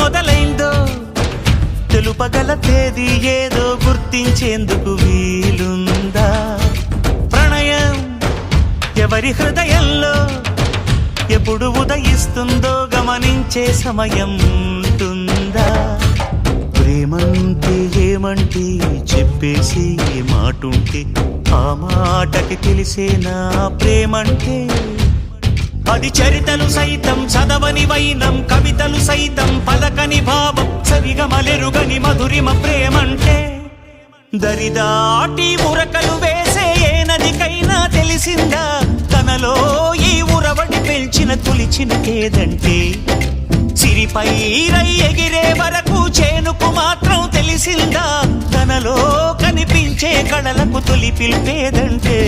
మొదలైందో తెలుపగల తేదీ ఏదో గుర్తించేందుకు వీలుందా? ప్రణయం ఎవరి హృదయంలో ఎప్పుడు ఉదయిస్తుందో గమనించే సమయం ఉంటుందా? ప్రేమంటే ఏమంటే చెప్పేసి ఏ మాటుంటే ఆ మాటకి తెలిసేనా ప్రేమంటే? అది చరితలు సైతం చదవని వైనం, కవితలు సైతం పలకని భావం, సరిగమలెరుగని మధురిమ ప్రేమంటే. దరిదాటి ఉరకలు వేసే ఏ నదికైనా తెలిసిందా తనలో ఈ ఉరవడి పెంచిన తొలిచిన కేదంటే? సిరిపై రై ఎగిరే వరకు చేనుకు మాత్రం తెలిసిందా తనలో కనిపించే కళలకు తొలి పిలిపేదంటే?